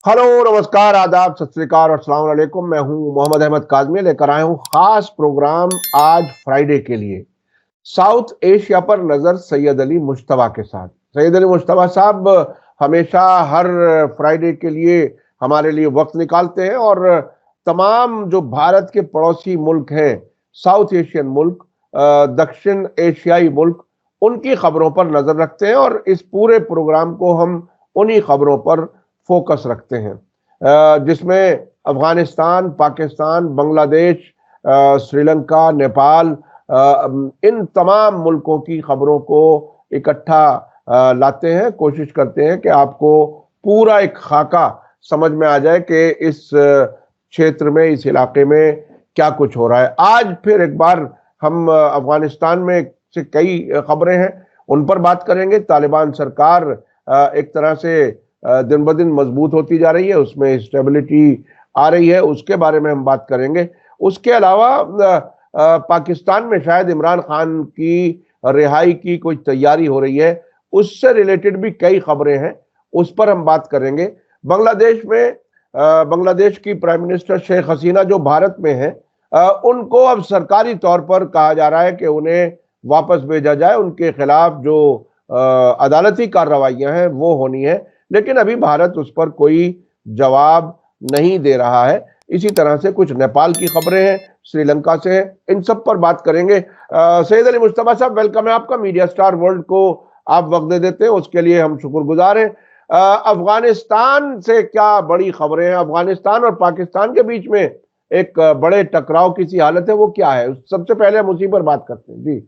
Hello, नमस्कार, आदाब, सत श्री अकाल और अस्सलाम वालेकुम। मैं हूं मोहम्मद अहमद काज़मी, लेकर आया हूं खास प्रोग्राम आज फ्राइडे के लिए। साउथ एशिया पर नजर सैयद अली मुश्तबा के साथ। सैयद अली मुश्तबा साहब हमेशा हर फ्राइडे के लिए हमारे लिए वक्त निकालते हैं और तमाम जो भारत के पड़ोसी मुल्क हैं, साउथ एशियन मुल्क, दक्षिण एशियाई मुल्क, उनकी खबरों पर नजर रखते हैं और इस पूरे प्रोग्राम को हम उन्हीं खबरों पर फोकस रखते हैं, जिसमें अफगानिस्तान, पाकिस्तान, बांग्लादेश, श्रीलंका, नेपाल, इन तमाम मुल्कों की खबरों को इकट्ठा लाते हैं। कोशिश करते हैं कि आपको पूरा एक खाका समझ में आ जाए कि इस क्षेत्र में, इस इलाके में क्या कुछ हो रहा है। आज फिर एक बार हम अफगानिस्तान में से कई खबरें हैं, उन पर बात करेंगे। तालिबान सरकार एक तरह से दिन ब दिन मजबूत होती जा रही है, उसमें स्टेबिलिटी आ रही है, उसके बारे में हम बात करेंगे। उसके अलावा पाकिस्तान में शायद इमरान खान की रिहाई की कोई तैयारी हो रही है, उससे रिलेटेड भी कई खबरें हैं, उस पर हम बात करेंगे। बांग्लादेश में बांग्लादेश की प्राइम मिनिस्टर शेख हसीना जो भारत में है, उनको अब सरकारी तौर पर कहा जा रहा है कि उन्हें वापस भेजा जाए। उनके खिलाफ जो अदालती कार्रवाइयां हैं वो होनी है, लेकिन अभी भारत उस पर कोई जवाब नहीं दे रहा है। इसी तरह से कुछ नेपाल की खबरें हैं, श्रीलंका से हैं, इन सब पर बात करेंगे। सैयद अली मुश्तबा साहब, वेलकम है आपका। मीडिया स्टार वर्ल्ड को आप वक्त दे देते हैं, उसके लिए हम शुक्रगुजार हैं। अफगानिस्तान से क्या बड़ी खबरें हैं? अफगानिस्तान और पाकिस्तान के बीच में एक बड़े टकराव की सी हालत है, वो क्या है? सबसे पहले हम उसी पर बात करते हैं। जी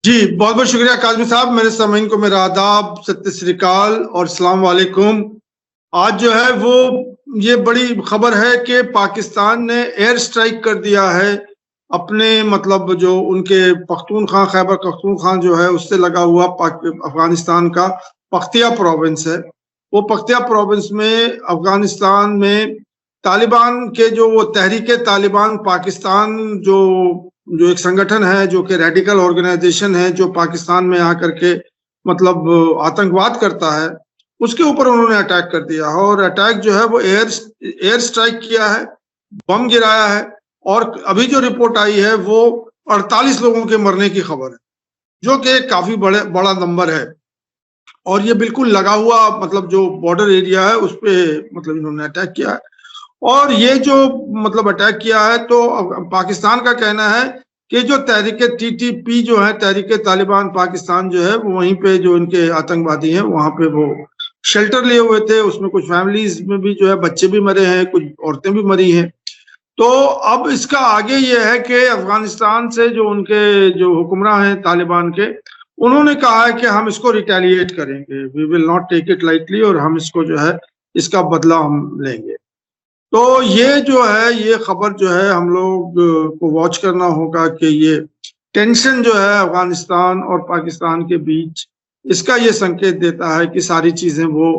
जी, बहुत बहुत शुक्रिया काज़मी साहब। मेरे सामीन को मेरा आदाब, सत श्री अकाल और अस्सलाम वालेकुम। आज जो है वो ये बड़ी खबर है कि पाकिस्तान ने एयर स्ट्राइक कर दिया है अपने मतलब जो उनके पख्तूनख्वा, खैबर पख्तूनख्वा जो है उससे लगा हुआ अफगानिस्तान का पख्तिया प्रोविंस है। वो पख्तिया प्रोविंस में अफगानिस्तान में तालिबान के जो वो तहरीके तालिबान पाकिस्तान जो एक संगठन है, जो कि रेडिकल ऑर्गेनाइजेशन है, जो पाकिस्तान में आकर के मतलब आतंकवाद करता है, उसके ऊपर उन्होंने अटैक कर दिया है। और अटैक जो है वो एयर स्ट्राइक किया है, बम गिराया है। और अभी जो रिपोर्ट आई है वो 48 लोगों के मरने की खबर है, जो कि काफी बड़ा नंबर है। और ये बिल्कुल लगा हुआ मतलब जो बॉर्डर एरिया है उस पर मतलब इन्होंने अटैक किया है। और ये जो मतलब अटैक किया है, तो पाकिस्तान का कहना है कि जो तहरीके TTP जो है, तहरीके तालिबान पाकिस्तान जो है, वो वहीं पे जो इनके आतंकवादी हैं वहां पे वो शेल्टर लिए हुए थे। उसमें कुछ फैमिलीज में भी जो है बच्चे भी मरे हैं, कुछ औरतें भी मरी हैं। तो अब इसका आगे ये है कि अफगानिस्तान से जो उनके जो हुक्मरान हैं तालिबान के, उन्होंने कहा है कि हम इसको रिटेलिएट करेंगे, we will not take it lightly, और हम इसको जो है इसका बदला हम लेंगे। तो ये जो है ये खबर जो है हम लोग को वॉच करना होगा कि ये टेंशन जो है अफगानिस्तान और पाकिस्तान के बीच, इसका ये संकेत देता है कि सारी चीजें वो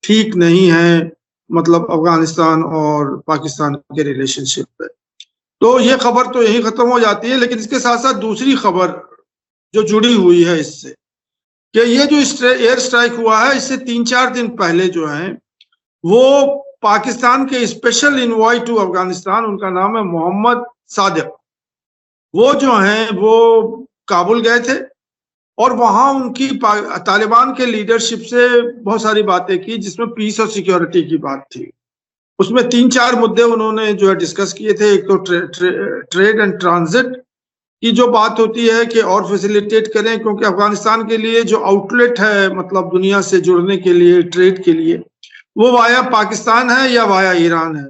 ठीक नहीं है, मतलब अफगानिस्तान और पाकिस्तान के रिलेशनशिप पे। तो ये खबर तो यही खत्म हो जाती है, लेकिन इसके साथ साथ दूसरी खबर जो जुड़ी हुई है इससे, कि ये जो एयर स्ट्राइक हुआ है, इससे 3-4 दिन पहले जो है वो पाकिस्तान के स्पेशल इनवॉय टू अफगानिस्तान, उनका नाम है मोहम्मद सादिक, वो जो हैं वो काबुल गए थे और वहां उनकी तालिबान के लीडरशिप से बहुत सारी बातें की, जिसमें पीस और सिक्योरिटी की बात थी। उसमें 3-4 मुद्दे उन्होंने जो है डिस्कस किए थे। एक तो ट्रेड एंड ट्रांजिट की जो बात होती है कि और फैसिलिटेट करें, क्योंकि अफगानिस्तान के लिए जो आउटलेट है मतलब दुनिया से जुड़ने के लिए, ट्रेड के लिए, वो वाया पाकिस्तान है या वाया ईरान है।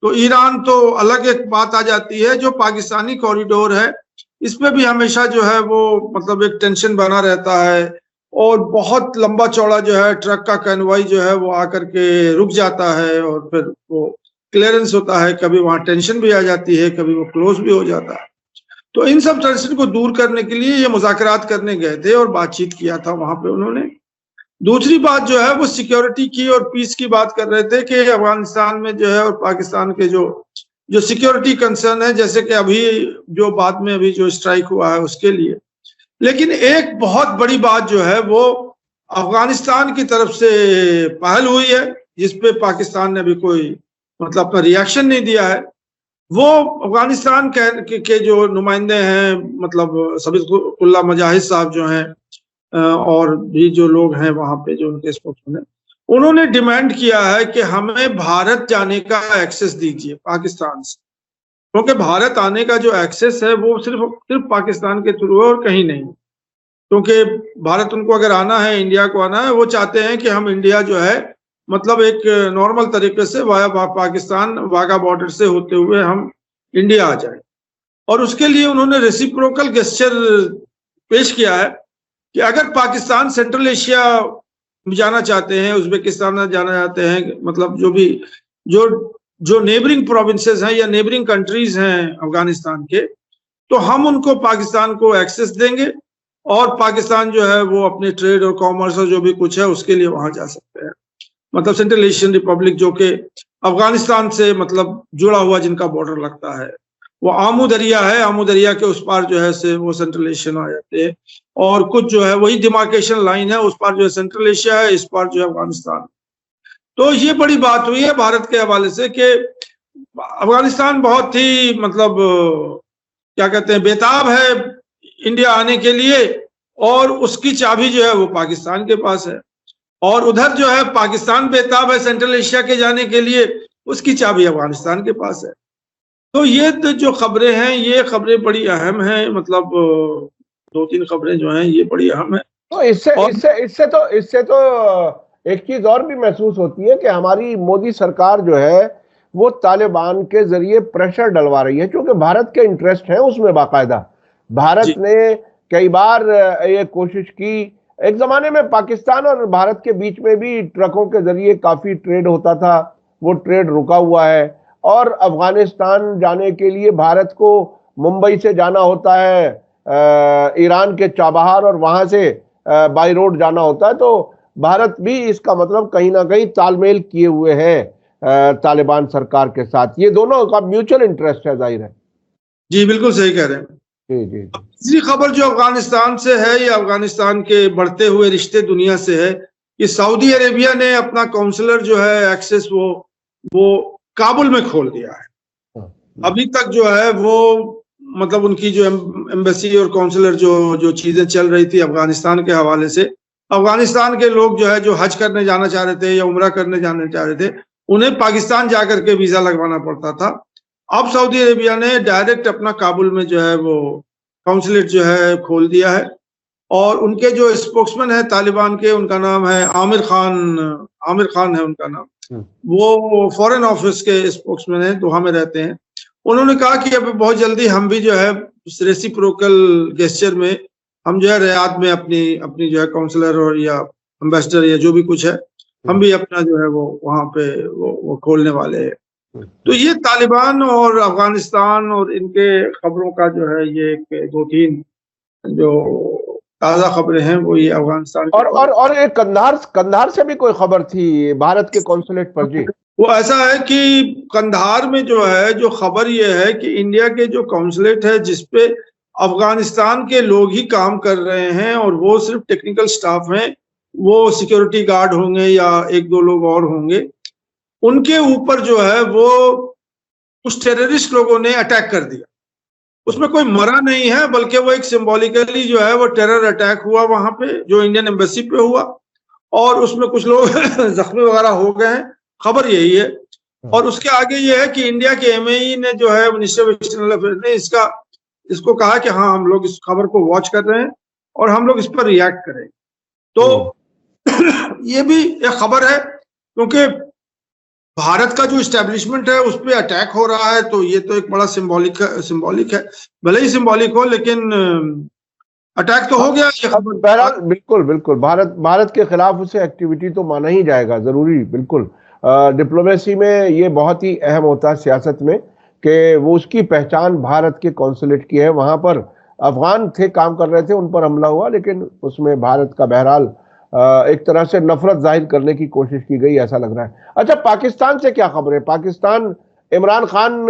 तो ईरान तो अलग एक बात आ जाती है। जो पाकिस्तानी कॉरिडोर है, इसमें भी हमेशा जो है वो मतलब एक टेंशन बना रहता है, और बहुत लंबा चौड़ा जो है ट्रक का कन्वॉय जो है वो आकर के रुक जाता है और फिर वो क्लियरेंस होता है। कभी वहां टेंशन भी आ जाती है, कभी वो क्लोज भी हो जाता है। तो इन सब टेंशन को दूर करने के लिए ये मुज़ाकरात करने गए थे और बातचीत किया था वहां पे उन्होंने। दूसरी बात जो है वो सिक्योरिटी की और पीस की बात कर रहे थे कि अफगानिस्तान में जो है और पाकिस्तान के जो सिक्योरिटी कंसर्न है, जैसे कि अभी जो बाद में अभी जो स्ट्राइक हुआ है उसके लिए। लेकिन एक बहुत बड़ी बात जो है वो अफगानिस्तान की तरफ से पहल हुई है जिसपे पाकिस्तान ने अभी कोई मतलब अपना रिएक्शन नहीं दिया है, वो अफगानिस्तान के जो नुमाइंदे हैं, मतलब सबीकुल्लाह मुजाहिद साहब जो हैं और भी जो लोग हैं वहां पे जो उनके स्पोक्समैन हैं, उन्होंने डिमांड किया है कि हमें भारत जाने का एक्सेस दीजिए पाकिस्तान से, क्योंकि भारत आने का जो एक्सेस है वो सिर्फ पाकिस्तान के थ्रू है और कहीं नहीं। क्योंकि भारत उनको अगर आना है, इंडिया को आना है, वो चाहते हैं कि हम इंडिया जो है मतलब एक नॉर्मल तरीके से वाया पाकिस्तान वाघा बॉर्डर से होते हुए हम इंडिया आ जाए। और उसके लिए उन्होंने रेसिप्रोकल गेस्चर पेश किया है कि अगर पाकिस्तान सेंट्रल एशिया जाना चाहते हैं, उज्बेकिस्तान जाना चाहते हैं, मतलब जो नेबरिंग प्रोविंसेस हैं या नेबरिंग कंट्रीज हैं अफगानिस्तान के, तो हम उनको पाकिस्तान को एक्सेस देंगे और पाकिस्तान जो है वो अपने ट्रेड और कॉमर्स और जो भी कुछ है उसके लिए वहां जा सकते हैं। मतलब सेंट्रल एशियन रिपब्लिक जो कि अफगानिस्तान से मतलब जुड़ा हुआ जिनका बॉर्डर लगता है, वो आमू दरिया है, आमू दरिया के उस पार जो है से वो सेंट्रल एशियन आ जाते हैं, और कुछ जो है वही डिमार्केशन लाइन है, उस पार जो है सेंट्रल एशिया है, इस पार जो है अफगानिस्तान। तो ये बड़ी बात हुई है भारत के हवाले से कि अफगानिस्तान बहुत ही मतलब क्या कहते हैं बेताब है इंडिया आने के लिए, और उसकी चाबी जो है वो पाकिस्तान के पास है, और उधर जो है पाकिस्तान बेताब है सेंट्रल एशिया के जाने के लिए, उसकी चाबी अफगानिस्तान के पास है। तो ये जो खबरें हैं ये खबरें बड़ी अहम हैं, मतलब 2-3 खबरें जो हैं ये बड़ी अहम है। तो इससे तो एक चीज और भी महसूस होती है कि हमारी मोदी सरकार जो है वो तालिबान के जरिए प्रेशर डलवा रही है, क्योंकि भारत के इंटरेस्ट है उसमें बाकायदा। भारत ने कई बार ये कोशिश की, एक जमाने में पाकिस्तान और भारत के बीच में भी ट्रकों के जरिए काफी ट्रेड होता था, वो ट्रेड रुका हुआ है, और अफगानिस्तान जाने के लिए भारत को मुंबई से जाना होता है ईरान के चाबहार, और वहां से बाई रोड जाना होता है। तो भारत भी इसका मतलब कहीं ना कहीं तालमेल किए हुए है तालिबान सरकार के साथ। ये दोनों का म्यूचुअल इंटरेस्ट है, जाहिर है। जी बिल्कुल सही कह रहे हैं। जी। तीसरी खबर जो अफगानिस्तान से है, ये अफगानिस्तान के बढ़ते हुए रिश्ते दुनिया से है कि सऊदी अरेबिया ने अपना काउंसलर जो है एक्सेस वो काबुल में खोल दिया है। अभी तक जो है वो मतलब उनकी जो एम्बेसी और काउंसलर जो चीजें चल रही थी अफगानिस्तान के हवाले से, अफगानिस्तान के लोग जो है जो हज करने जाना चाह रहे थे या उम्रा करने जाना चाह रहे थे, उन्हें पाकिस्तान जाकर के वीजा लगवाना पड़ता था। अब सऊदी अरेबिया ने डायरेक्ट अपना काबुल में जो है वो काउंसलेट जो है खोल दिया है, और उनके जो स्पोक्समैन है तालिबान के, उनका नाम है आमिर खान है उनका नाम, वो फॉरेन ऑफिस के स्पोक्समैन है, दोहा में रहते हैं। उन्होंने कहा कि अब बहुत जल्दी हम भी जो है रेसिप्रोकल गेस्चर में हम जो है रियाद में अपनी जो है काउंसलर और या एम्बेसडर या जो भी कुछ है, हम भी अपना जो है वो वहां पे वो खोलने वाले हैं। तो ये तालिबान और अफगानिस्तान और इनके खबरों का जो है ये 2-3 जो ताजा खबरें हैं वो ये अफगानिस्तान और एक कंधार से भी कोई खबर थी भारत के कॉन्सुलेट पर। जी, वो ऐसा है कि कंधार में जो है जो खबर ये है कि इंडिया के जो कॉन्सुलेट है जिसपे अफगानिस्तान के लोग ही काम कर रहे हैं, और वो सिर्फ टेक्निकल स्टाफ हैं, वो सिक्योरिटी गार्ड होंगे या 1-2 लोग और होंगे, उनके ऊपर जो है वो कुछ टेररिस्ट लोगों ने अटैक कर दिया। उसमें कोई मरा नहीं है, बल्कि वो एक सिंबॉलिकली जो है वो टेरर अटैक हुआ वहां पे, जो इंडियन एम्बेसी पे हुआ, और उसमें कुछ लोग जख्मी वगैरह हो गए हैं, खबर यही है। और उसके आगे ये है कि इंडिया के एमएई ने जो है मिनिस्टर ऑफ एक्सटर्नल अफेयर्स ने इसको कहा कि हाँ हम लोग इस खबर को वॉच कर रहे हैं और हम लोग इस पर रिएक्ट करें। तो ये भी एक खबर है, क्योंकि भारत का जो इस्टेब्लिशमेंट है उस पर अटैक हो रहा है, तो ये तो एक बड़ा सिंबॉलिक है, भले ही सिंबॉलिक हो, लेकिन अटैक तो हो गया। ये खबर बहरहाल बिल्कुल भारत के खिलाफ उसे एक्टिविटी तो माना ही जाएगा, जरूरी। बिल्कुल डिप्लोमेसी में ये बहुत ही अहम होता है सियासत में कि वो उसकी पहचान भारत के कॉन्सुलेट की है। वहां पर अफगान थे, काम कर रहे थे, उन पर हमला हुआ, लेकिन उसमें भारत का बहरहाल एक तरह से नफरत जाहिर करने की कोशिश की गई, ऐसा लग रहा है। अच्छा, पाकिस्तान से क्या खबर है? पाकिस्तान इमरान खान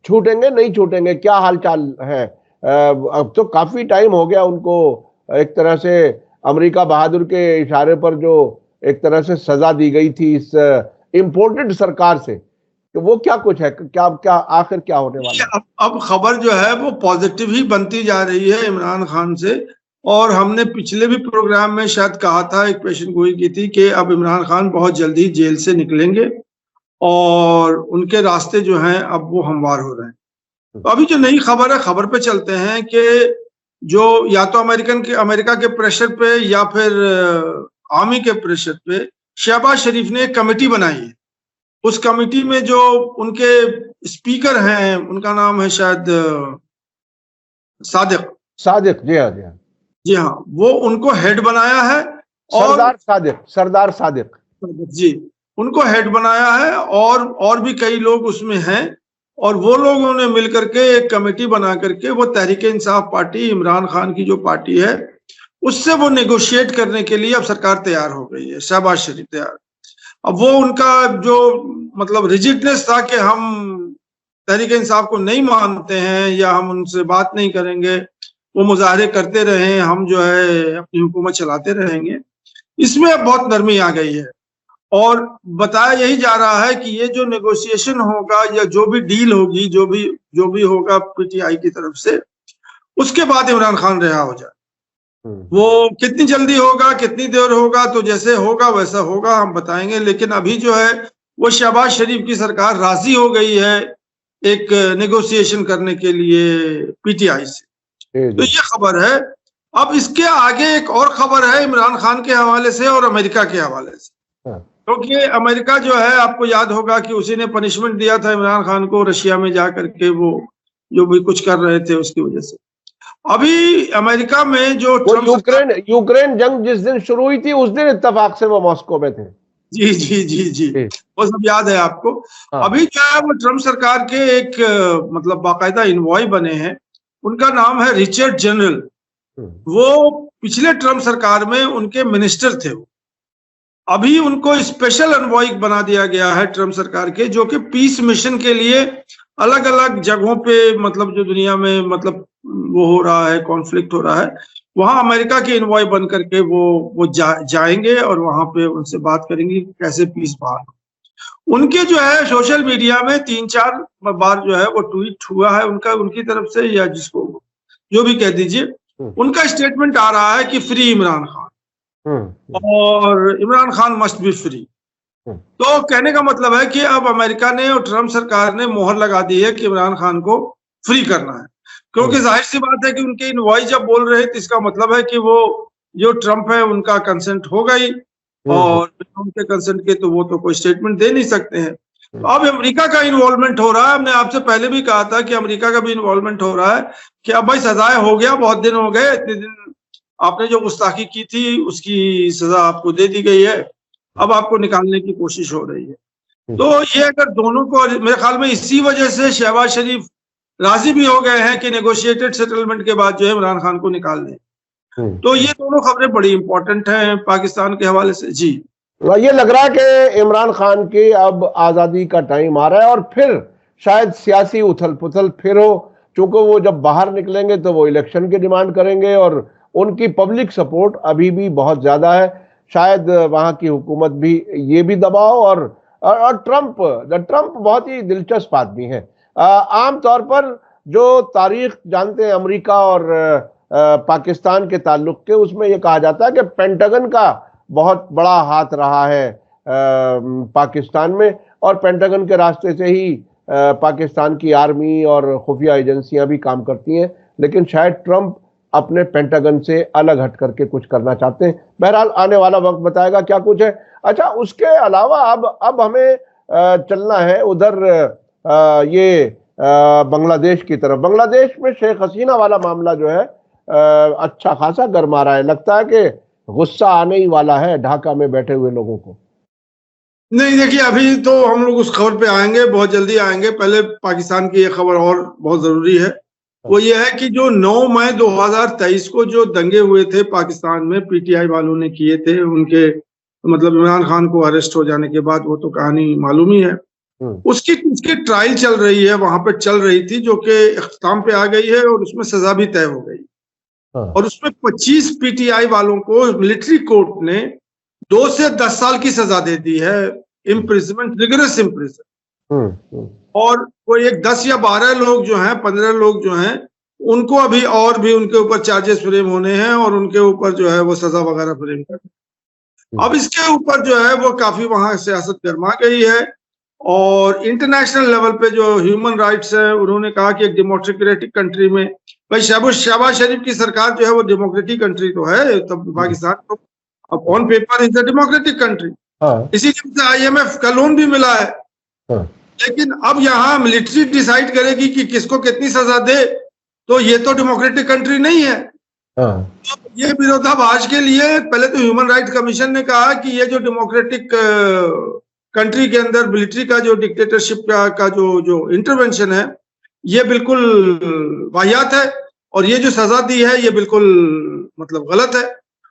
छूटेंगे नहीं छूटेंगे, क्या हालचाल है? अब तो काफी टाइम हो गया उनको, एक तरह से अमेरिका बहादुर के इशारे पर जो एक तरह से सजा दी गई थी इस इम्पोर्टेड सरकार से, तो वो क्या कुछ है, क्या क्या आखिर क्या होने वाला है? अब खबर जो है वो पॉजिटिव ही बनती जा रही है इमरान खान से। और हमने पिछले भी प्रोग्राम में शायद कहा था, एक पेशेंट गोई की थी कि अब इमरान खान बहुत जल्दी जेल से निकलेंगे और उनके रास्ते जो हैं अब वो हमवार हो रहे हैं। तो अभी जो नई खबर है, खबर पे चलते हैं कि जो या तो अमेरिका के प्रेशर पे या फिर आर्मी के प्रेशर पे शहबाज शरीफ ने एक कमेटी बनाई है। उस कमेटी में जो उनके स्पीकर हैं, उनका नाम है शायद सादिक। जी हाँ, जी हाँ, जी हाँ, वो उनको हेड बनाया है। और सरदार सादिक जी, उनको हेड बनाया है और भी कई लोग उसमें हैं। और वो लोगों ने मिलकर के एक कमेटी बना करके वो तहरीक इंसाफ पार्टी, इमरान खान की जो पार्टी है, उससे वो नेगोशिएट करने के लिए अब सरकार तैयार हो गई है, शहबाज शरीफ तैयार। अब वो उनका जो मतलब रिजिडनेस था कि हम तहरीक इंसाफ को नहीं मानते हैं या हम उनसे बात नहीं करेंगे, वो मुजाहरे करते रहे, हम जो है अपनी हुकूमत चलाते रहेंगे, इसमें अब बहुत नरमी आ गई है। और बताया यही जा रहा है कि ये जो नेगोशिएशन होगा या जो भी डील होगी, जो भी होगा पीटीआई की तरफ से, उसके बाद इमरान खान रिहा हो जाए। वो कितनी जल्दी होगा, कितनी देर होगा, तो जैसे होगा वैसा होगा, हम बताएंगे। लेकिन अभी जो है वो शहबाज शरीफ की सरकार राजी हो गई है एक नेगोशिएशन करने के लिए पीटीआई से। तो ये खबर है। अब इसके आगे एक और खबर है इमरान खान के हवाले से और अमेरिका के हवाले से, क्योंकि अमेरिका जो है, आपको याद होगा कि उसी ने पनिशमेंट दिया था इमरान खान को रशिया में जाकर के, वो जो भी कुछ कर रहे थे उसकी वजह से। अभी अमेरिका में जो यूक्रेन जंग जिस दिन शुरू हुई थी उस दिन इत्तेफाक से वो मॉस्को में थे। जी जी जी जी, वो सब याद है आपको। हाँ। अभी क्या है, वो ट्रम्प सरकार के एक मतलब बाकायदा इन्वॉय बने हैं, उनका नाम है रिचर्ड जनरल। वो पिछले ट्रम्प सरकार में उनके मिनिस्टर थे। वो अभी उनको स्पेशल एनवॉय बना दिया गया है ट्रम्प सरकार के, जो कि पीस मिशन के लिए अलग अलग जगहों पे, मतलब जो दुनिया में मतलब वो हो रहा है, कॉन्फ्लिक्ट हो रहा है, वहां अमेरिका के इन्वॉय बन करके वो जाएंगे और वहां पे उनसे बात करेंगे कैसे पीस बहाल। उनके जो है सोशल मीडिया में 3-4 बार जो है वो ट्वीट हुआ है उनकी तरफ से, या जिसको जो भी कह दीजिए, उनका स्टेटमेंट आ रहा है कि फ्री इमरान खान और Imran Khan must be free. तो कहने का मतलब है कि अब अमेरिका ने और ट्रम्प सरकार ने मोहर लगा दी है कि इमरान खान को फ्री करना है। क्योंकि जाहिर सी बात है कि उनके इन्वॉय जब बोल रहे हैं तो इसका मतलब है कि वो जो ट्रम्प है उनका कंसेंट हो गई, और उनके कंसेंट के तो वो तो कोई स्टेटमेंट दे नहीं सकते हैं। तो अब अमेरिका का इन्वॉल्वमेंट हो रहा है। हमने आपसे पहले भी कहा था कि अमेरिका का भी इन्वॉल्वमेंट हो रहा है कि अब भाई सजाए हो गया, बहुत दिन हो गए, इतने दिन आपने जो गुस्ताखी की थी उसकी सजा आपको दे दी गई है, अब आपको निकालने की कोशिश हो रही है। तो ये अगर दोनों को, मेरे ख्याल में इसी वजह से शहबाज शरीफ राजी भी हो गए हैं कि नेगोशिएटेड सेटलमेंट के बाद जो है इमरान खान को निकाल दें। तो ये दोनों खबरें बड़ी इंपॉर्टेंट हैं पाकिस्तान के हवाले से। जी, ये लग रहा है कि इमरान खान की अब आजादी का टाइम आ रहा है और फिर शायद सियासी उथल पुथल फिर हो, चूंकि वो जब बाहर निकलेंगे तो वो इलेक्शन की डिमांड करेंगे और उनकी पब्लिक सपोर्ट अभी भी बहुत ज्यादा है। शायद वहां की हुकूमत भी ये भी दबाव और ट्रम्प बहुत ही दिलचस्प आदमी है। आमतौर पर जो तारीख जानते हैं अमेरिका और पाकिस्तान के ताल्लुक के, उसमें यह कहा जाता है कि पेंटागन का बहुत बड़ा हाथ रहा है पाकिस्तान में, और पेंटागन के रास्ते से ही पाकिस्तान की आर्मी और खुफिया एजेंसियां भी काम करती हैं। लेकिन शायद ट्रम्प अपने पेंटागन से अलग हट करके कुछ करना चाहते हैं। बहरहाल आने वाला वक्त बताएगा क्या कुछ है। अच्छा, उसके अलावा अब हमें चलना है उधर बांग्लादेश की तरफ। बांग्लादेश में शेख हसीना वाला मामला जो है अच्छा खासा गर्मा रहा है। लगता है कि गुस्सा आने ही वाला है ढाका में बैठे हुए लोगों को। नहीं, देखिए अभी तो हम लोग उस खबर पे आएंगे, बहुत जल्दी आएंगे। पहले पाकिस्तान की एक खबर और बहुत जरूरी है, वो ये है कि जो 9 मई 2023 को जो दंगे हुए थे पाकिस्तान में, पीटीआई वालों ने किए थे, उनके मतलब इमरान खान को अरेस्ट हो जाने के बाद, वो तो कहानी मालूम ही है। उसकी ट्रायल चल रही है, वहां पे चल रही थी, जो कि इख्तिताम पे आ गई है और उसमें सजा भी तय हो गई। और उसमें 25 पीटीआई वालों को मिलिट्री कोर्ट ने 2 से 10 साल की सजा दे दी है इम्प्रिजमेंट, रिगरस इम्प्रिजन। और कोई एक 10 या 12 लोग जो हैं, 15 लोग जो हैं, उनको अभी और भी उनके ऊपर चार्जेस फ्रेम होने हैं और उनके ऊपर जो है वो सजा वगैरह फ्रेम करनी। अब इसके ऊपर जो है वो काफी वहां सियासत गर्मा गई है और इंटरनेशनल लेवल पे जो ह्यूमन राइट्स है, उन्होंने कहा कि एक डेमोक्रेटिक कंट्री में, भाई शहबाज शरीफ की सरकार जो है वो डेमोक्रेटिक कंट्री तो है, तब पाकिस्तान तो अब on paper is a democratic country, इसीलिए IMF का लोन भी मिला है। लेकिन अब यहाँ मिलिट्री डिसाइड करेगी कि किसको कितनी सजा दे, तो ये तो डेमोक्रेटिक कंट्री नहीं है। तो ये विरोधाभास के लिए पहले तो ह्यूमन राइट्स कमीशन ने कहा कि ये जो डेमोक्रेटिक कंट्री के अंदर मिलिट्री का जो डिक्टेटरशिप का जो इंटरवेंशन है, ये बिल्कुल वाहियात है और ये जो सजा दी है ये बिल्कुल मतलब गलत है।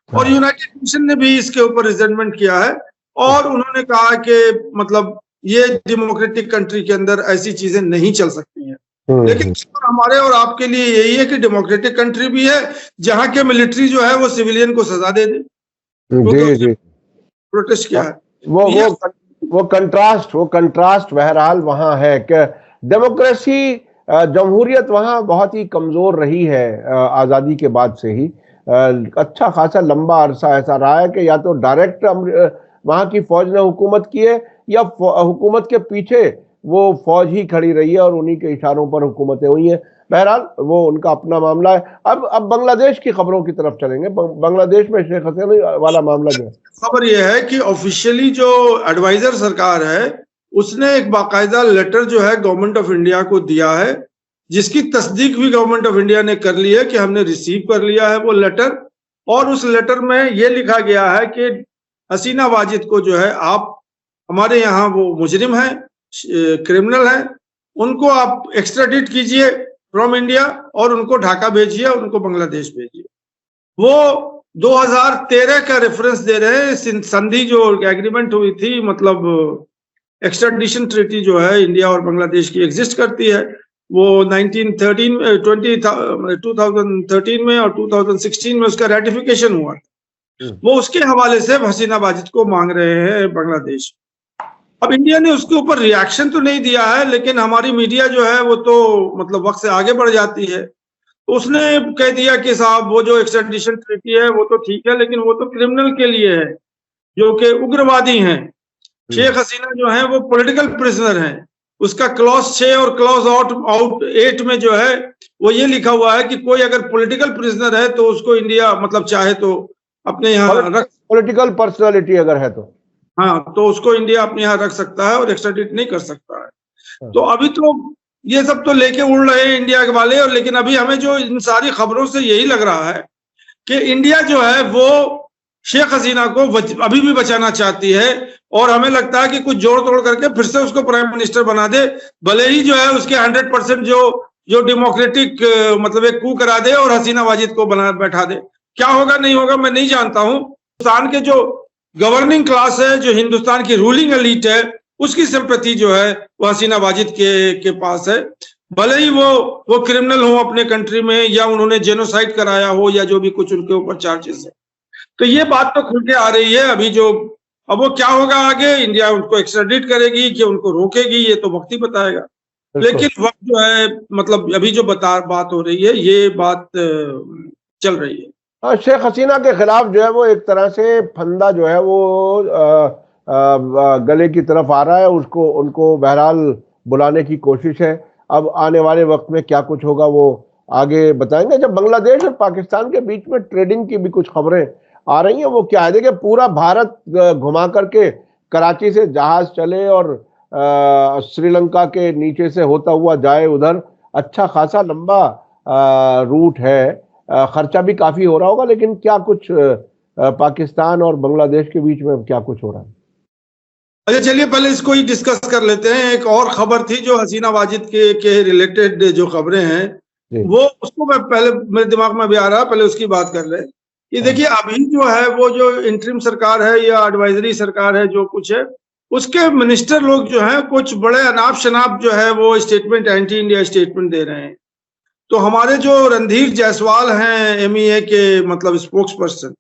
और यूनाइटेड नेशन ने भी इसके ऊपर रिजेंटमेंट किया है और उन्होंने कहा कि मतलब ये डेमोक्रेटिक कंट्री के अंदर ऐसी चीजें नहीं चल सकती हैं। लेकिन हमारे और आपके लिए यही है कि डेमोक्रेटिक कंट्री भी है जहां के मिलिट्री जो है वो सिविलियन को सजा दे दे। जी प्रोटेस्ट किया है वो कंट्रास्ट बहरहाल वहां है कि डेमोक्रेसी, जमहूरियत वहां बहुत ही कमजोर रही है आजादी के बाद से ही। अच्छा खासा लंबा अरसा ऐसा रहा है कि या तो डायरेक्ट वहां की फौज ने हुकूमत की है या हुकूमत के पीछे वो फौज ही खड़ी रही है और उन्हीं के इशारों पर हुकूमतें हुई हैं। बहरहाल वो उनका अपना मामला है। अब बांग्लादेश की खबरों की तरफ चलेंगे। बांग्लादेश में शेख हसीना वाला मामला जो है, खबर यह है कि ऑफिशियली जो एडवाइजर सरकार है उसने एक बाकायदा लेटर जो है गवर्नमेंट ऑफ इंडिया को दिया है, जिसकी तस्दीक भी गवर्नमेंट ऑफ इंडिया ने कर ली है कि हमने रिसीव कर लिया है वो लेटर। और उस लेटर में ये लिखा गया है कि हसीना वाजिद को जो है, आप हमारे यहाँ वो मुजरिम है, क्रिमिनल है, उनको आप एक्स्ट्राडिट कीजिए फ्रॉम इंडिया और उनको ढाका भेजिए, उनको बांग्लादेश भेजिए। वो 2013 का रेफरेंस दे रहे हैं। संधि जो एग्रीमेंट हुई थी, मतलब एक्स्ट्राडिशन ट्रीटी जो है इंडिया और बांग्लादेश की एग्जिस्ट करती है, वो 2013 में और 2016 में उसका रेटिफिकेशन हुआ। वो उसके हवाले से हसीना वाजिद को मांग रहे हैं बांग्लादेश। अब इंडिया ने उसके ऊपर रिएक्शन तो नहीं दिया है, लेकिन हमारी मीडिया जो है वो तो मतलब वक्त से आगे बढ़ जाती है। तो उसने कह दिया कि साहब वो जो एक्स्ट्राडिशन ट्रीटी है वो तो ठीक है, लेकिन वो तो क्रिमिनल के लिए है जो कि उग्रवादी हैं। शेख हसीना जो है वो पॉलिटिकल प्रिजनर हैं। उसका क्लॉज 6 और क्लॉज आउट 8 में जो है वो ये लिखा हुआ है कि कोई अगर पॉलिटिकल प्रिजनर है तो उसको इंडिया मतलब चाहे तो अपने यहाँ रख, पॉलिटिकल पर्सनालिटी अगर है तो हाँ, तो उसको इंडिया अपने यहाँ रख सकता है और एक्स्ट्राडिट नहीं कर सकता है। तो अभी तो ये सब तो लेके उड़ रहे हैं इंडिया के वाले, और लेकिन अभी हमें जो इन सारी खबरों से यही लग रहा है कि इंडिया जो है वो शेख हसीना को अभी भी बचाना चाहती है और हमें लगता है कि कुछ जोड़ तोड़ करके फिर से उसको प्राइम मिनिस्टर बना दे, भले ही जो है उसके 100% जो डेमोक्रेटिक मतलब एक कू करा दे और हसीना वाजिद को बना बैठा दे। क्या होगा नहीं होगा मैं नहीं जानता हूँ। हिंदुस्तान के जो गवर्निंग क्लास है, जो हिंदुस्तान की रूलिंग एलीट है, उसकी सिंपैथी जो है वो हसीना वाजिद के पास है, भले ही वो क्रिमिनल हो अपने कंट्री में या उन्होंने जेनोसाइड कराया हो या जो भी कुछ उनके ऊपर चार्जेस है। तो ये बात तो खुल के आ रही है अभी जो, अब वो क्या होगा आगे, इंडिया उनको एक्स्ट्राडिट करेगी कि उनको रोकेगी, ये तो वक्त ही बताएगा। लेकिन वक्त जो है मतलब अभी जो बात हो रही है ये बात चल रही है। हाँ, शेख हसीना के खिलाफ जो है वो एक तरह से फंदा जो है वो गले की तरफ आ रहा है। उनको बहरहाल बुलाने की कोशिश है। अब आने वाले वक्त में क्या कुछ होगा वो आगे बताएंगे। जब बांग्लादेश और पाकिस्तान के बीच में ट्रेडिंग की भी कुछ खबरें आ रही हैं, वो क्या है, देखिए पूरा भारत घुमा करके कराची से जहाज चले और श्रीलंका के नीचे से होता हुआ जाए उधर, अच्छा खासा लंबा रूट है। खर्चा भी काफी हो रहा होगा, लेकिन क्या कुछ पाकिस्तान और बांग्लादेश के बीच में क्या कुछ हो रहा है? अच्छा चलिए पहले इसको ही डिस्कस कर लेते हैं। एक और खबर थी जो हसीना वाजिद के रिलेटेड जो खबरें हैं वो, उसको मैं पहले मेरे दिमाग में भी आ रहा, पहले उसकी बात कर ले। ये देखिए अभी जो है वो जो इंटरिम सरकार है या एडवाइजरी सरकार है जो कुछ है, उसके मिनिस्टर लोग जो हैं कुछ बड़े अनाप शनाप जो है वो स्टेटमेंट, एंटी इंडिया स्टेटमेंट दे रहे हैं। तो हमारे जो रणधीर जायसवाल हैं MEA के मतलब स्पोक्स पर्सन,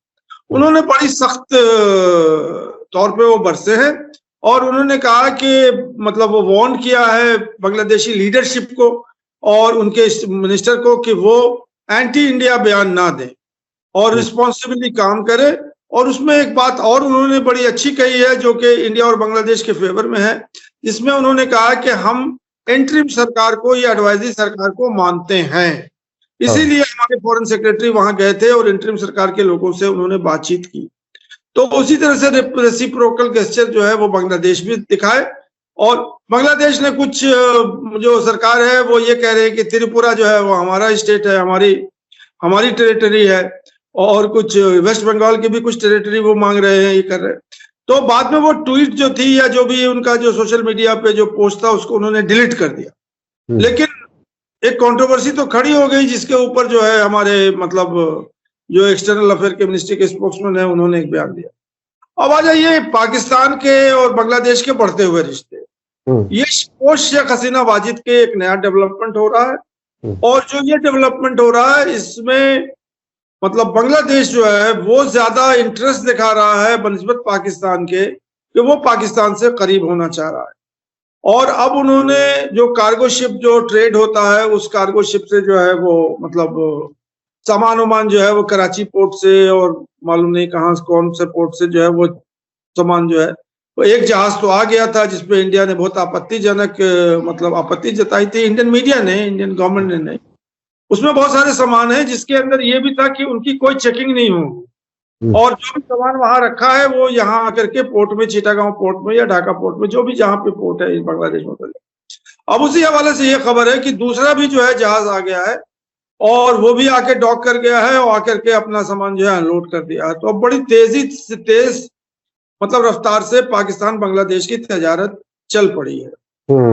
उन्होंने बड़ी सख्त तौर पे वो बरसे हैं और उन्होंने कहा कि मतलब वो वार्न किया है बांग्लादेशी लीडरशिप को और उनके मिनिस्टर को कि वो एंटी इंडिया बयान ना दें और रिस्पॉन्सिबली काम करे। और उसमें एक बात और उन्होंने बड़ी अच्छी कही है जो कि इंडिया और बांग्लादेश के फेवर में है, जिसमें उन्होंने कहा कि हम इंटरिम सरकार को या एडवाइजरी सरकार को मानते हैं, इसीलिए हमारे फॉरेन सेक्रेटरी वहां गए थे और इंटरिम सरकार के लोगों से उन्होंने बातचीत की। तो उसी तरह से रेसिप्रोकल गेस्चर जो है वो बांग्लादेश भी दिखाए। और बांग्लादेश ने कुछ जो सरकार है वो ये कह रहे हैं कि त्रिपुरा जो है वो हमारा स्टेट है, हमारी टेरिटरी है, और कुछ वेस्ट बंगाल की भी कुछ टेरिटरी वो मांग रहे हैं, ये कर रहे हैं। तो बाद में वो ट्वीट जो थी या जो भी उनका जो सोशल मीडिया पे जो पोस्ट था उसको उन्होंने डिलीट कर दिया। लेकिन एक कंट्रोवर्सी तो खड़ी हो गई जिसके ऊपर जो है हमारे मतलब जो एक्सटर्नल अफेयर के मिनिस्ट्री के स्पोक्समैन है उन्होंने एक बयान दिया। अब आ जाइए पाकिस्तान के और बांग्लादेश के बढ़ते हुए रिश्ते। ये पोस्ट शेख हसीना वाजिद के एक नया डेवलपमेंट हो रहा है, और जो ये डेवलपमेंट हो रहा है इसमें मतलब बांग्लादेश जो है वो ज्यादा इंटरेस्ट दिखा रहा है बनिस्बत पाकिस्तान के कि वो पाकिस्तान से करीब होना चाह रहा है। और अब उन्होंने जो कार्गो शिप जो ट्रेड होता है उस कार्गो शिप से जो है वो मतलब सामान उमान जो है वो कराची पोर्ट से और मालूम नहीं कहाँ कौन से पोर्ट से जो है वो सामान जो है वो एक जहाज तो आ गया था जिसपे इंडिया ने बहुत आपत्तिजनक मतलब आपत्ति जताई थी, इंडियन मीडिया ने, इंडियन गवर्नमेंट ने नहीं। उसमें बहुत सारे सामान है जिसके अंदर ये भी था कि उनकी कोई चेकिंग नहीं होगी और जो भी सामान वहां रखा है वो यहाँ आकर के पोर्ट में, चिटागांव पोर्ट में या ढाका पोर्ट में, जो भी जहाँ पे पोर्ट है बांग्लादेश में। अब उसी हवाले से ये खबर है कि दूसरा भी जो है जहाज आ गया है और वो भी आके डॉक कर गया है और आकर के अपना सामान जो है अनलोड कर दिया है। तो अब बड़ी तेज मतलब रफ्तार से पाकिस्तान बांग्लादेश की तजारत चल पड़ी है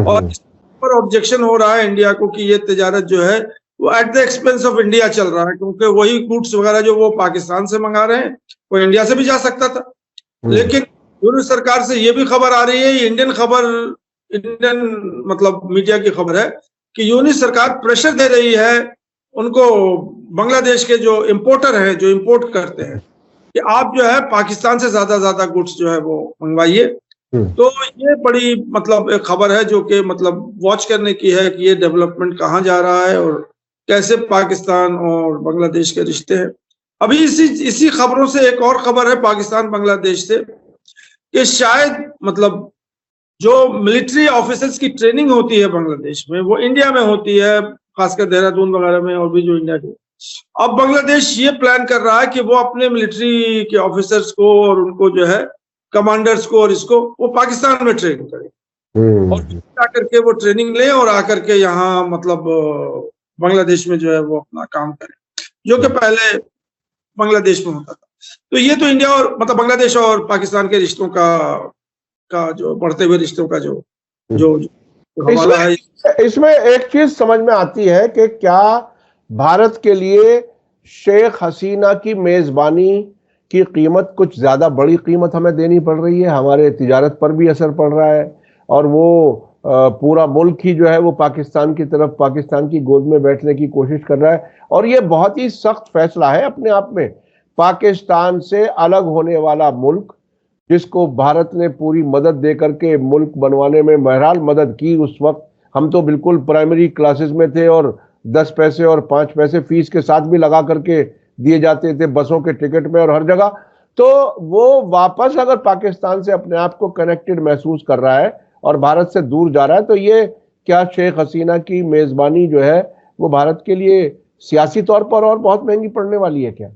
और इस पर ऑब्जेक्शन हो रहा है इंडिया को कि ये तजारत जो है वो at the expense of India चल रहा है, क्योंकि वही गुड्स वगैरह जो वो पाकिस्तान से मंगा रहे हैं वो इंडिया से भी जा सकता था। लेकिन यूनिट सरकार से ये भी खबर आ रही है, इंडियन मतलब मीडिया की खबर है कि यूनिट सरकार प्रेशर दे रही है उनको, बांग्लादेश के जो इम्पोर्टर हैं, जो इम्पोर्ट करते हैं, कि आप जो है पाकिस्तान से ज्यादा गुड्स जो है वो मंगवाइए। तो ये बड़ी मतलब एक खबर है जो कि मतलब वॉच करने की है कि ये डेवलपमेंट कहाँ जा रहा है और कैसे पाकिस्तान और बांग्लादेश के रिश्ते हैं। अभी इसी खबरों से एक और खबर है पाकिस्तान बांग्लादेश से कि शायद मतलब जो मिलिट्री ऑफिसर्स की ट्रेनिंग होती है बांग्लादेश में वो इंडिया में होती है, खासकर देहरादून वगैरह में और भी जो इंडिया के। अब बांग्लादेश ये प्लान कर रहा है कि वो अपने मिलिट्री के ऑफिसर्स को और उनको जो है कमांडर्स को और इसको वो पाकिस्तान में ट्रेन करें और आकर के वो ट्रेनिंग लें और आकर के यहाँ मतलब बांग्लादेश में जो है वो अपना काम करें, जो कि पहले बांग्लादेश में होता था। तो ये तो इंडिया और मतलब बांग्लादेश और पाकिस्तान के रिश्तों का जो बढ़ते हुए रिश्तों का जो हवाला है। इसमें एक चीज समझ में आती है कि क्या भारत के लिए शेख हसीना की मेजबानी की कीमत कुछ ज्यादा बड़ी कीमत हमें देनी पड़ रही है, हमारे तिजारत पर भी असर पड़ रहा है और वो पूरा मुल्क ही जो है वो पाकिस्तान की तरफ, पाकिस्तान की गोद में बैठने की कोशिश कर रहा है। और ये बहुत ही सख्त फैसला है अपने आप में। पाकिस्तान से अलग होने वाला मुल्क जिसको भारत ने पूरी मदद दे करके मुल्क बनवाने में बहरहाल मदद की, उस वक्त हम तो बिल्कुल प्राइमरी क्लासेस में थे और 10 पैसे और 5 पैसे फीस के साथ भी लगा करके दिए जाते थे बसों के टिकट में और हर जगह। तो वो वापस अगर पाकिस्तान से अपने आप को कनेक्टेड महसूस कर रहा है और भारत से दूर जा रहा है, तो ये क्या शेख हसीना की मेजबानी जो है वो भारत के लिए सियासी तौर पर और बहुत महंगी पड़ने वाली है क्या?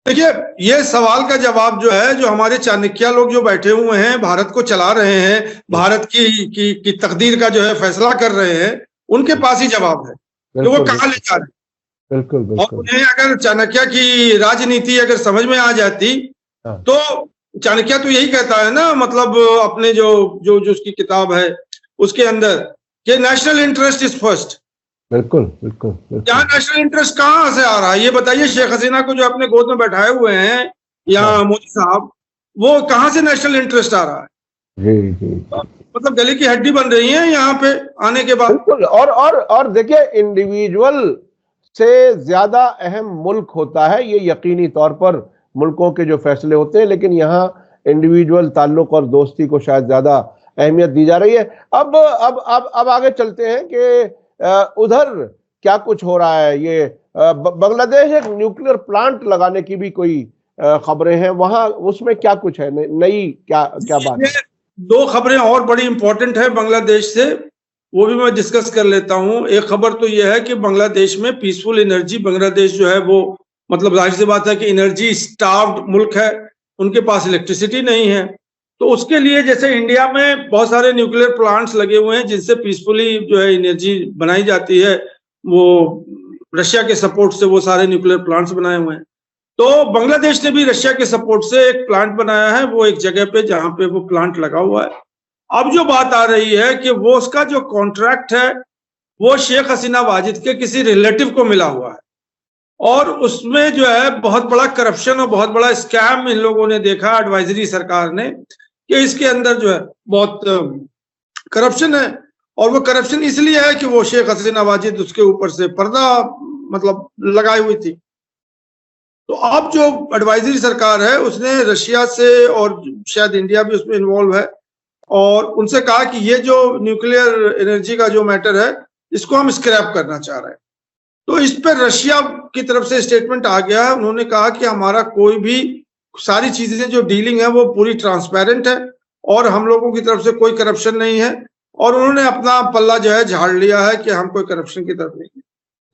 देखिए, ये सवाल का जवाब जो है, जो हमारे चाणक्य लोग जो बैठे हुए हैं, भारत को चला रहे हैं, भारत की तकदीर का जो है फैसला कर रहे हैं, उनके पास ही जवाब है कि वो कहाँ ले जा रहे हैं। बिल्कुल। और उन्हें अगर चाणक्य की राजनीति अगर समझ में आ जाती तो चाणक्य तो यही कहता है ना, मतलब अपने जो उसकी किताब है उसके अंदर कि नेशनल इंटरेस्ट इज फर्स्ट। बिल्कुल। क्या नेशनल इंटरेस्ट कहाँ से आ रहा है ये बताइए। शेख हसीना को जो अपने गोद में बैठाए हुए हैं यहाँ मोदी साहब, वो कहाँ से नेशनल इंटरेस्ट आ रहा है? जी। मतलब गले की हड्डी बन रही है यहाँ पे आने के बाद। बिल्कुल। और देखिए, इंडिविजुअल से ज्यादा अहम मुल्क होता है, ये यकीनी तौर पर मुल्कों के जो फैसले होते हैं, लेकिन यहाँ इंडिविजुअल ताल्लुक और दोस्ती को शायद ज्यादा अहमियत दी जा रही है। अब आगे चलते हैं कि उधर क्या कुछ हो रहा है। ये बांग्लादेश एक न्यूक्लियर प्लांट लगाने की भी कोई खबरें हैं, वहां उसमें क्या कुछ है, नई क्या क्या बात है? दो खबरें और बड़ी इंपॉर्टेंट है बांग्लादेश से, वो भी मैं डिस्कस कर लेता हूं। एक खबर तो यह है कि बांग्लादेश में पीसफुल एनर्जी, बांग्लादेश जो है वो मतलब जाहिर सी बात है कि एनर्जी स्टार्व्ड मुल्क है, उनके पास इलेक्ट्रिसिटी नहीं है। तो उसके लिए जैसे इंडिया में बहुत सारे न्यूक्लियर प्लांट्स लगे हुए हैं जिनसे पीसफुली जो है एनर्जी बनाई जाती है, वो रशिया के सपोर्ट से वो सारे न्यूक्लियर प्लांट्स बनाए हुए हैं। तो बांग्लादेश ने भी रशिया के सपोर्ट से एक प्लांट बनाया है, वो एक जगह पे जहां पे वो प्लांट लगा हुआ है। अब जो बात आ रही है कि वो उसका जो कॉन्ट्रैक्ट है वो शेख हसीना वाजिद के किसी रिलेटिव को मिला हुआ है, और उसमें जो है बहुत बड़ा करप्शन और बहुत बड़ा स्कैम इन लोगों ने देखा, एडवाइजरी सरकार ने, कि इसके अंदर जो है बहुत करप्शन है। और वो करप्शन इसलिए है कि वो शेख हसीना वाजिद उसके ऊपर से पर्दा मतलब लगाई हुई थी। तो अब जो एडवाइजरी सरकार है उसने रशिया से, और शायद इंडिया भी उसमें इन्वॉल्व है, और उनसे कहा कि ये जो न्यूक्लियर एनर्जी का जो मैटर है इसको हम स्क्रैप करना चाह रहे हैं। तो इस पर रशिया की तरफ से स्टेटमेंट आ गया है। उन्होंने कहा कि हमारा कोई भी सारी चीजें जो डीलिंग है वो पूरी ट्रांसपेरेंट है और हम लोगों की तरफ से कोई करप्शन नहीं है, और उन्होंने अपना पल्ला जो है झाड़ लिया है कि हम कोई करप्शन की तरफ नहीं है।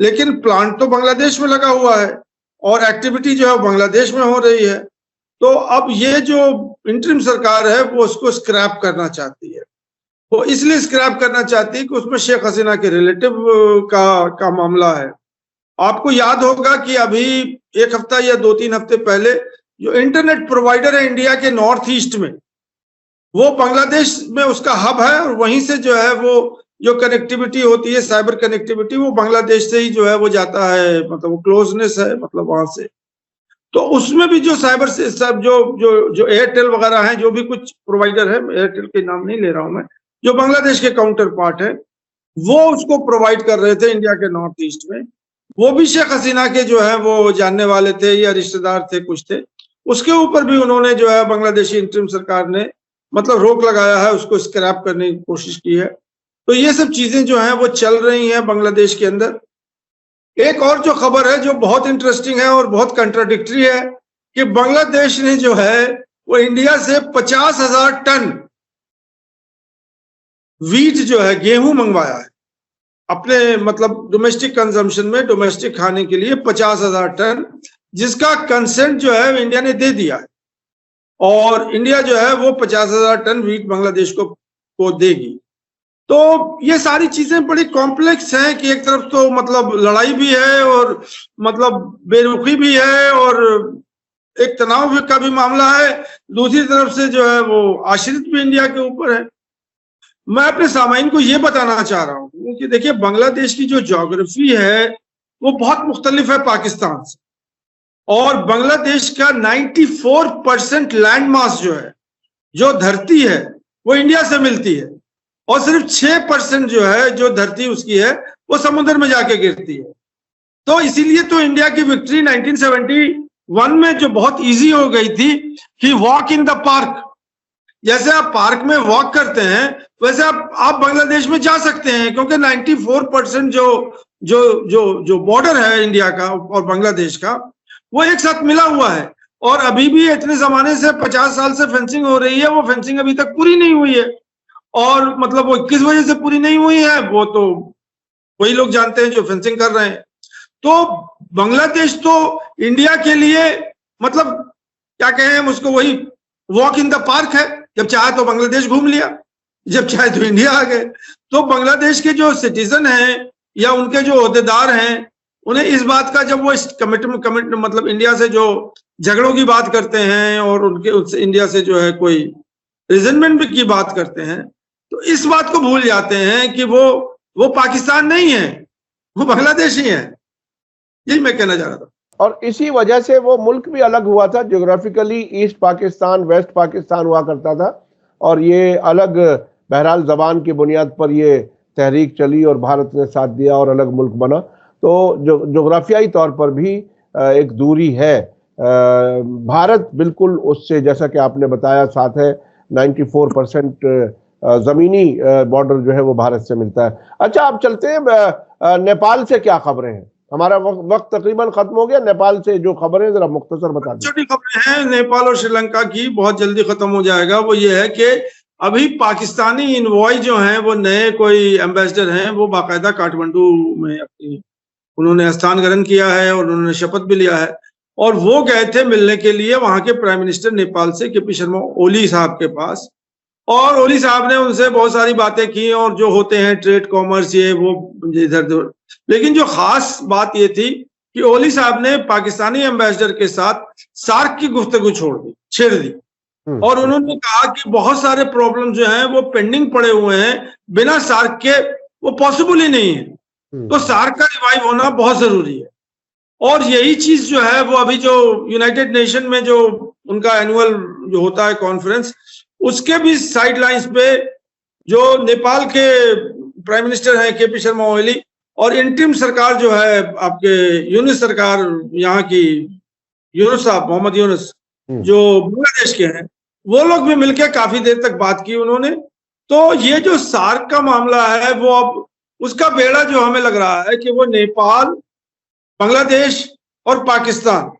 लेकिन प्लांट तो बांग्लादेश में लगा हुआ है और एक्टिविटी जो है बांग्लादेश में हो रही है। तो अब ये जो इंटरिम सरकार है वो उसको स्क्रैप करना चाहती है। वो इसलिए स्क्रैप करना चाहती है कि उसमें शेख हसीना के रिलेटिव का मामला है। आपको याद होगा कि अभी एक हफ्ता या 2-3 हफ्ते पहले जो इंटरनेट प्रोवाइडर है इंडिया के नॉर्थ ईस्ट में, वो बांग्लादेश में उसका हब है, और वहीं से जो है वो जो कनेक्टिविटी होती है, साइबर कनेक्टिविटी, वो बांग्लादेश से ही जो है वो जाता है, मतलब वो क्लोजनेस है मतलब वहां से। तो उसमें भी जो साइबर से सब जो एयरटेल वगैरह हैं, जो भी कुछ प्रोवाइडर है, एयरटेल के नाम नहीं ले रहा हूं मैं, जो बांग्लादेश के काउंटर पार्ट है, वो उसको प्रोवाइड कर रहे थे इंडिया के नॉर्थ ईस्ट में। वो भी शेख हसीना के जो है वो जानने वाले थे या रिश्तेदार थे, कुछ थे। उसके ऊपर भी उन्होंने जो है बांग्लादेशी इंटरिम सरकार ने मतलब रोक लगाया है, उसको स्क्रैप करने की कोशिश की है। तो ये सब चीजें जो हैं वो चल रही हैं बांग्लादेश के अंदर। एक और जो खबर है जो बहुत इंटरेस्टिंग है और बहुत कंट्राडिक्टरी है कि बांग्लादेश ने जो है वो इंडिया से 50,000 टन वीट जो है, गेहूं मंगवाया है अपने मतलब डोमेस्टिक कंजम्पशन में, डोमेस्टिक खाने के लिए 50,000 टन, जिसका कंसेंट जो है इंडिया ने दे दिया है। और इंडिया जो है वो 50,000 टन वीट बांग्लादेश को देगी। तो ये सारी चीजें बड़ी कॉम्प्लेक्स हैं कि एक तरफ तो मतलब लड़ाई भी है और मतलब बेरुखी भी है और एक तनाव का भी मामला है, दूसरी तरफ से जो है वो आश्रित भी इंडिया के ऊपर है। मैं अपने सामाइन को ये बताना चाह रहा हूँ कि देखिए बांग्लादेश की जो ज्योग्राफी है वो बहुत मुख्तलिफ है पाकिस्तान से, और बांग्लादेश का 94% लैंड मास जो है, जो धरती है, वो इंडिया से मिलती है, और सिर्फ 6% जो है जो धरती उसकी है वो समुद्र में जाके गिरती है। तो इसीलिए तो इंडिया की विक्ट्री 1971 में जो बहुत इजी हो गई थी कि वॉक इन द पार्क, जैसे आप पार्क में वॉक करते हैं वैसे आप बांग्लादेश में जा सकते हैं, क्योंकि 94% जो बॉर्डर है इंडिया का और बांग्लादेश का वो एक साथ मिला हुआ है। और अभी भी इतने जमाने से 50 साल से फेंसिंग हो रही है, वो फेंसिंग अभी तक पूरी नहीं हुई है। और मतलब वो किस वजह से पूरी नहीं हुई है वो तो वही लोग जानते हैं जो फेंसिंग कर रहे हैं। तो बांग्लादेश तो इंडिया के लिए मतलब क्या कहें हम उसको, वही वॉक इन द पार्क है। जब चाहे तो बांग्लादेश घूम लिया, जब चाहे तो इंडिया आ गए। तो बांग्लादेश के जो सिटीजन हैं या उनके जो ओहदेदार हैं, उन्हें इस बात का जब वो कमिटमेंट मतलब इंडिया से जो झगड़ों की बात करते हैं और उनके इंडिया से जो है कोई रिजनमेंट की बात करते हैं, तो इस बात को भूल जाते हैं कि वो पाकिस्तान नहीं है, वो बांग्लादेश ही है। यही मैं कहना चाह रहा था। और इसी वजह से वो मुल्क भी अलग हुआ था geographically, east Pakistan west Pakistan हुआ करता था, और ये अलग बहरहाल जबान की बुनियाद पर ये तहरीक चली और भारत ने साथ दिया और अलग मुल्क बना। तो जो जोग्राफियाई तौर पर भी एक दूरी है भारत बिल्कुल उससे, जैसा कि आपने बताया, साथ है 94% जमीनी बॉर्डर जो है वो भारत से मिलता है। अच्छा, आप चलते हैं नेपाल से, क्या खबरें हैं? हमारा वक्त तकरीबन खत्म हो गया। नेपाल से जो खबरें जरा मुख्तसर बता दें। छोटी खबरें हैं नेपाल और श्रीलंका की, बहुत जल्दी खत्म हो जाएगा। वो ये है कि अभी पाकिस्तानी इनवॉय जो हैं, वो नए कोई एम्बेसडर हैं, वो बाकायदा काठमांडू में अपनी उन्होंने स्थान ग्रहण किया है और उन्होंने शपथ भी लिया है। और वो गए थे मिलने के लिए वहां के प्राइम मिनिस्टर नेपाल से केपी शर्मा ओली साहब के पास, और ओली साहब ने उनसे बहुत सारी बातें की, और जो होते हैं ट्रेड कॉमर्स ये वो इधर उधर। लेकिन जो खास बात ये थी कि ओली साहब ने पाकिस्तानी एम्बेसडर के साथ सार्क की गुफ्तगू छेड़ दी, और उन्होंने कहा कि बहुत सारे प्रॉब्लम जो हैं वो पेंडिंग पड़े हुए हैं, बिना सार्क के वो पॉसिबल ही नहीं है। तो सार्क का रिवाइव होना बहुत जरूरी है। और यही चीज जो है वो अभी जो यूनाइटेड नेशन में जो उनका एनुअल जो होता है कॉन्फ्रेंस, उसके भी साइडलाइंस पे जो नेपाल के प्राइम मिनिस्टर हैं केपी शर्मा ओली, और इंटरिम सरकार जो है आपके यूनुस सरकार, यहाँ की यूनुस साहब, मोहम्मद यूनुस जो बांग्लादेश के हैं, वो लोग भी मिलकर काफी देर तक बात की उन्होंने। तो ये जो सार्क का मामला है वो अब उसका बेड़ा जो हमें लग रहा है कि वो नेपाल, बांग्लादेश और पाकिस्तान,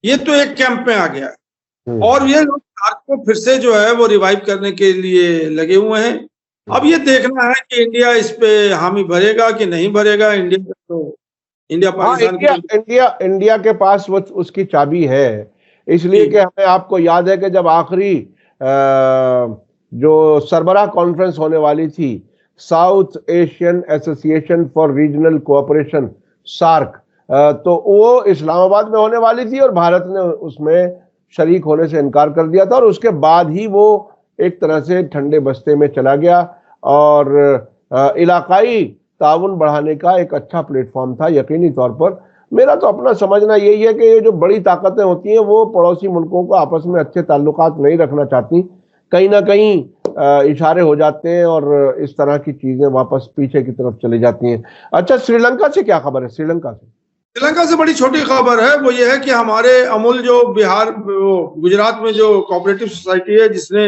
ये तो एक कैंप में आ गया है, और ये लोग सार्क को फिर से जो है वो रिवाइव करने के लिए लगे हुए हैं। अब ये देखना है कि इंडिया इस पे हामी भरेगा कि नहीं भरेगा। इंडिया पाकिस्तान इंडिया के पास वो उसकी चाबी है, इसलिए कि हमें, आपको याद है कि जब आखिरी जो सरबराह कॉन्फ्रेंस होने वाली थी, South Asian Association for Regional Cooperation, SAARC, तो वो इस्लामाबाद में होने वाली थी और भारत ने उसमें शरीक होने से इनकार कर दिया था, और उसके बाद ही वो एक तरह से ठंडे बस्ते में चला गया, और इलाकाई ताउन बढ़ाने का एक अच्छा प्लेटफॉर्म था यकीनी तौर पर। मेरा तो अपना समझना यही है कि ये जो बड़ी ताकतें होती हैं वो पड़ोसी मुल्कों को आपस में अच्छे ताल्लुकात नहीं रखना चाहती, कहीं ना कहीं इशारे हो जाते हैं और इस तरह की चीजें वापस पीछे की तरफ चली जाती हैं। अच्छा, श्रीलंका से क्या खबर है? श्रीलंका से बड़ी छोटी खबर है, वो ये है कि हमारे अमूल जो गुजरात में जो कोऑपरेटिव सोसाइटी है, जिसने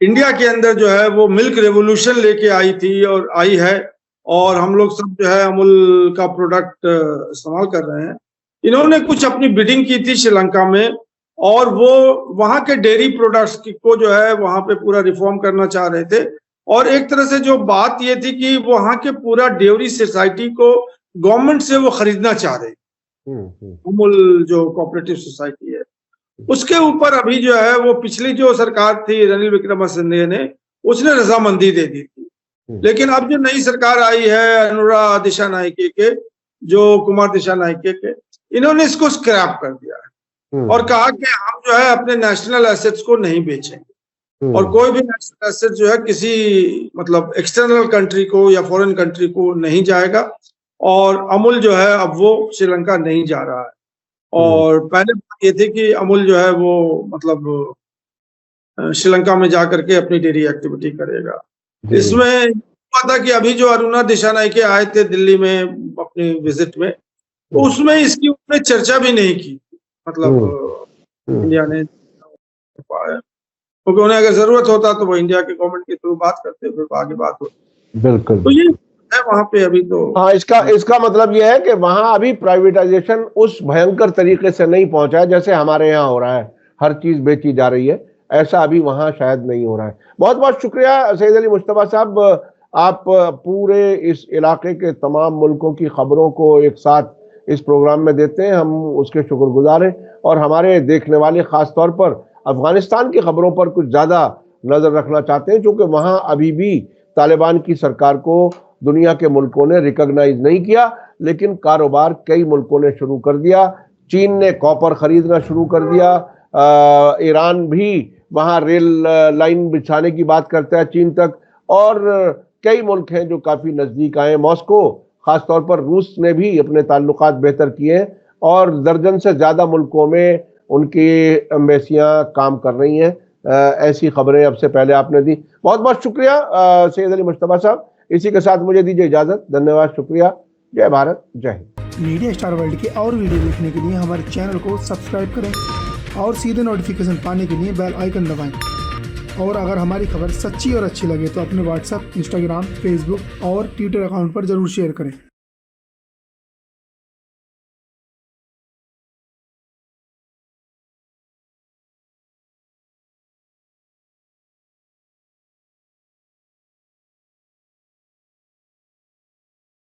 इंडिया के अंदर जो है वो मिल्क रेवोल्यूशन लेके आई थी और आई है, और हम लोग सब जो है अमूल का प्रोडक्ट इस्तेमाल कर रहे हैं। इन्होंने कुछ अपनी बिडिंग की थी श्रीलंका में, और वो वहां के डेयरी प्रोडक्ट्स को जो है वहां पे पूरा रिफॉर्म करना चाह रहे थे। और एक तरह से जो बात ये थी कि वहां के पूरा डेयरी सोसाइटी को गवर्नमेंट से वो खरीदना चाह रहे, अमूल जो कोऑपरेटिव सोसाइटी है उसके ऊपर अभी जो है वो पिछली जो सरकार थी रनिल विक्रमसिंघे ने, उसने रजामंदी दे दी थी। लेकिन अब जो नई सरकार आई है अनुराग दिशानायके के, जो कुमार दिशानायके के, इन्होंने इसको स्क्रैप कर दिया है और कहा कि हम जो है अपने नेशनल एसेट्स को नहीं बेचेंगे, और कोई भी नेशनल एसेट जो है किसी मतलब एक्सटर्नल कंट्री को या फॉरेन कंट्री को नहीं जाएगा। और अमूल जो है अब वो श्रीलंका नहीं जा रहा है। और पहले बात ये थी कि अमूल जो है वो मतलब श्रीलंका में जाकर के अपनी डेयरी एक्टिविटी करेगा। इसमें पता कि अभी जो अरुणा दिशानायके आए थे दिल्ली में अपनी विजिट में, तो उसमें इसकी उन्होंने चर्चा भी नहीं की, मतलब इंडिया ने, क्योंकि उन्हें अगर जरूरत होता तो वो इंडिया के गवर्नमेंट के थ्रू बात करते, फिर आगे बात होती। बिल्कुल, तो ये है वहां पे अभी तो। हाँ, इसका मतलब यह है कि वहां अभी प्राइवेटाइजेशन उस भयंकर तरीके से नहीं पहुंचा है जैसे हमारे यहाँ हो रहा है, हर चीज बेची जा रही है, ऐसा अभी वहां शायद नहीं हो रहा है। बहुत बहुत शुक्रिया सैयद अली मुश्तबा साहब, आप पूरे इस इलाके के तमाम मुल्कों की खबरों को एक साथ इस प्रोग्राम में देते हैं, हम उसके शुक्रगुजार हैं। और हमारे देखने वाले खास तौर पर अफगानिस्तान की खबरों पर कुछ ज्यादा नजर रखना चाहते हैं, क्योंकि वहां अभी भी तालिबान की सरकार को दुनिया के मुल्कों ने रिकॉग्नाइज नहीं किया, लेकिन कारोबार कई मुल्कों ने शुरू कर दिया। चीन ने कॉपर खरीदना शुरू कर दिया, ईरान भी वहां रेल लाइन बिछाने की बात करता है चीन तक, और कई मुल्क हैं जो काफी नजदीक आए। मॉस्को, खासतौर पर रूस ने भी अपने ताल्लुकात बेहतर किए, और दर्जन से ज्यादा मुल्कों में उनकी एम्बेसियां काम कर रही हैं। ऐसी खबरें अब से पहले आपने दी। बहुत बहुत शुक्रिया सैयद अली मुश्तबा साहब। इसी के साथ मुझे दीजिए इजाजत। धन्यवाद, शुक्रिया। जय भारत, जय हिंद। मीडिया स्टार वर्ल्ड के और वीडियो देखने के लिए हमारे चैनल को सब्सक्राइब करें और सीधे नोटिफिकेशन पाने के लिए बेल आइकन दबाएं। और अगर हमारी खबर सच्ची और अच्छी लगे तो अपने व्हाट्सएप, इंस्टाग्राम, फेसबुक और ट्विटर अकाउंट पर ज़रूर शेयर करें।